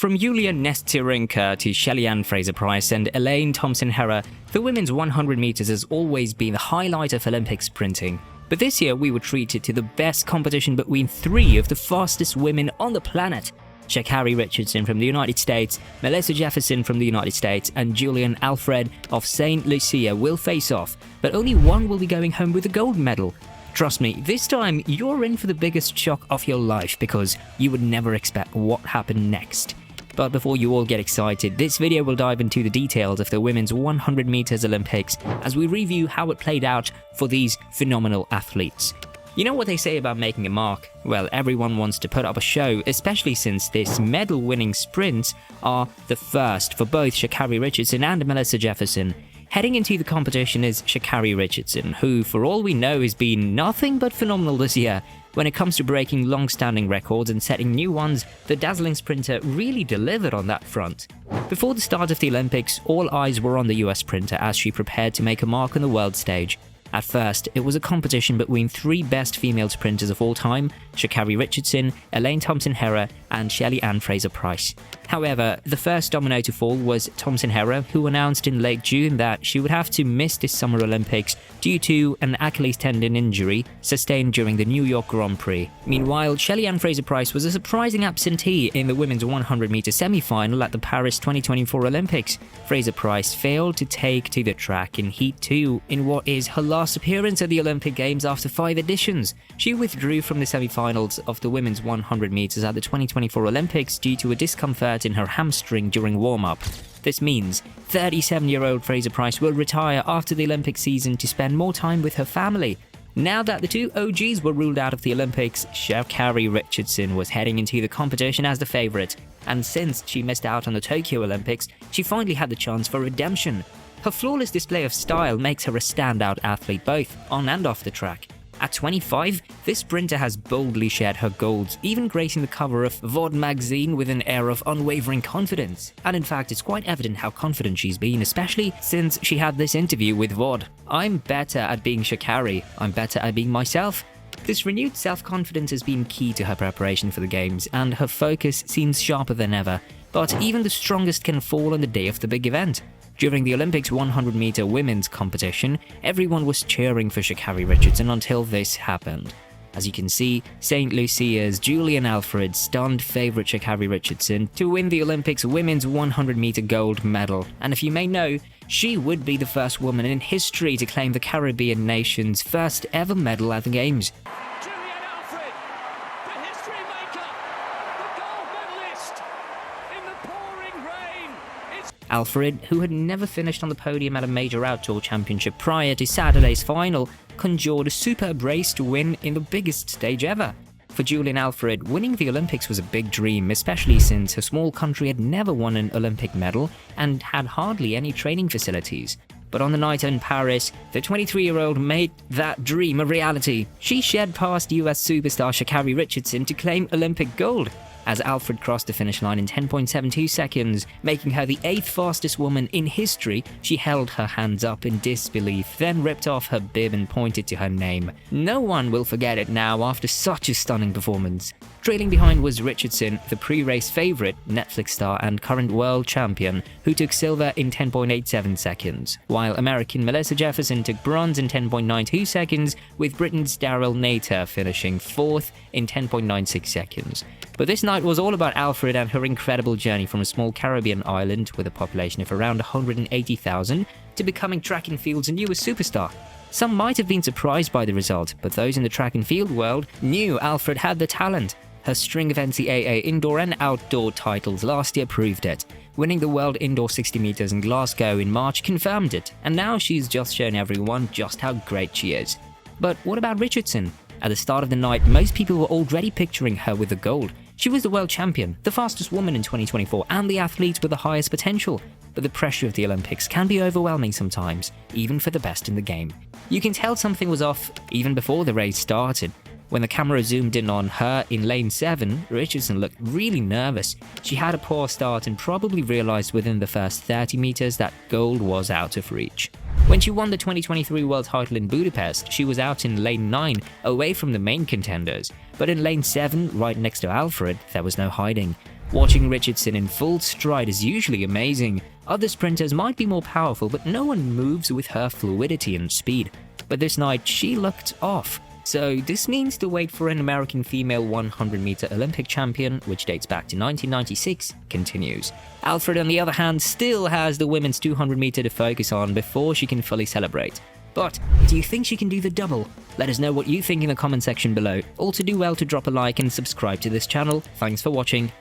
From Julian to Shelley-Ann Fraser-Pryce and Elaine Thompson-Herah, the women's 100 meters has always been the highlight of Olympic sprinting. But this year we were treated to the best competition between three of the fastest women on the planet. Sha'carri Richardson from the United States, Melissa Jefferson from the United States, and Julien Alfred of St. Lucia will face off, but only one will be going home with a gold medal. Trust me, this time you're in for the biggest shock of your life because you would never expect what happened next. But before you all get excited, this video will dive into the details of the women's 100 meters Olympics as we review how it played out for these phenomenal athletes. You know what they say about making a mark? Well, everyone wants to put up a show, especially since this medal-winning sprints are the first for both Sha'carri Richardson and Melissa Jefferson. Heading into the competition is Sha'carri Richardson, who, for all we know, has been nothing but phenomenal this year. When it comes to breaking long-standing records and setting new ones, the dazzling sprinter really delivered on that front. Before the start of the Olympics, all eyes were on the US sprinter as she prepared to make a mark on the world stage. At first, it was a competition between three best female sprinters of all time, Sha'carri Richardson, Elaine Thompson-Herah, and Shelley-Ann Fraser-Pryce. However, the first domino to fall was Thompson-Herah, who announced in late June that she would have to miss this Summer Olympics due to an Achilles tendon injury sustained during the New York Grand Prix. Meanwhile, Shelley-Ann Fraser-Pryce was a surprising absentee in the women's 100-meter semi-final at the Paris 2024 Olympics. Fraser-Pryce failed to take to the track in Heat 2 in what is her last appearance at the Olympic Games after 5 editions. She withdrew from the semi-finals of the women's 100 meters at the 2024 Olympics due to a discomfort in her hamstring during warm-up. This means 37-year-old Fraser-Pryce will retire after the Olympic season to spend more time with her family. Now that the two OGs were ruled out of the Olympics, Sha'carri Richardson was heading into the competition as the favorite, and since she missed out on the Tokyo Olympics, she finally had the chance for redemption. Her flawless display of style makes her a standout athlete both on and off the track. At 25, this sprinter has boldly shared her golds, even gracing the cover of VOD magazine with an air of unwavering confidence. And in fact, it's quite evident how confident she's been, especially since she had this interview with VOD. "I'm better at being Sha'carri. I'm better at being myself." This renewed self-confidence has been key to her preparation for the games, and her focus seems sharper than ever. But even the strongest can fall on the day of the big event. During the Olympics 100-meter women's competition, everyone was cheering for Sha'carri Richardson until this happened. As you can see, St. Lucia's Julien Alfred stunned favourite Sha'carri Richardson to win the Olympics women's 100-meter gold medal. And if you may know, she would be the first woman in history to claim the Caribbean nation's first ever medal at the Games. Julien Alfred, the history maker, the gold medalist in the pouring rain. Alfred, who had never finished on the podium at a major outdoor championship prior to Saturday's final, conjured a superb race to win in the biggest stage ever. For Julien Alfred, winning the Olympics was a big dream, especially since her small country had never won an Olympic medal and had hardly any training facilities. But on the night in Paris, the 23-year-old made that dream a reality. She shed past US superstar Sha'carri Richardson to claim Olympic gold, as Alfred crossed the finish line in 10.72 seconds, making her the 8th fastest woman in history. She held her hands up in disbelief, then ripped off her bib and pointed to her name. No one will forget it now after such a stunning performance. Trailing behind was Richardson, the pre-race favourite, Netflix star and current world champion, who took silver in 10.87 seconds, while American Melissa Jefferson took bronze in 10.92 seconds, with Britain's Daryl Nater finishing 4th in 10.96 seconds. But this night was all about Alfred and her incredible journey from a small Caribbean island with a population of around 180,000 to becoming track and field's newest superstar. Some might have been surprised by the result, but those in the track and field world knew Alfred had the talent. Her string of NCAA indoor and outdoor titles last year proved it. Winning the World Indoor 60 meters in Glasgow in March confirmed it, and now she's just shown everyone just how great she is. But what about Richardson? At the start of the night, most people were already picturing her with the gold. She was the world champion, the fastest woman in 2024, and the athlete with the highest potential. But the pressure of the Olympics can be overwhelming sometimes, even for the best in the game. You can tell something was off even before the race started. When the camera zoomed in on her in lane 7, Richardson looked really nervous. She had a poor start and probably realized within the first 30 meters that gold was out of reach. When she won the 2023 world title in Budapest, she was out in lane 9, away from the main contenders. But in lane 7, right next to Alfred, there was no hiding. Watching Richardson in full stride is usually amazing. Other sprinters might be more powerful, but no one moves with her fluidity and speed. But this night, she looked off. So this means the wait for an American female 100-meter Olympic champion, which dates back to 1996, continues. Alfred, on the other hand, still has the women's 200-meter to focus on before she can fully celebrate. But do you think she can do the double? Let us know what you think in the comment section below. Also, do well to drop a like and subscribe to this channel. Thanks for watching.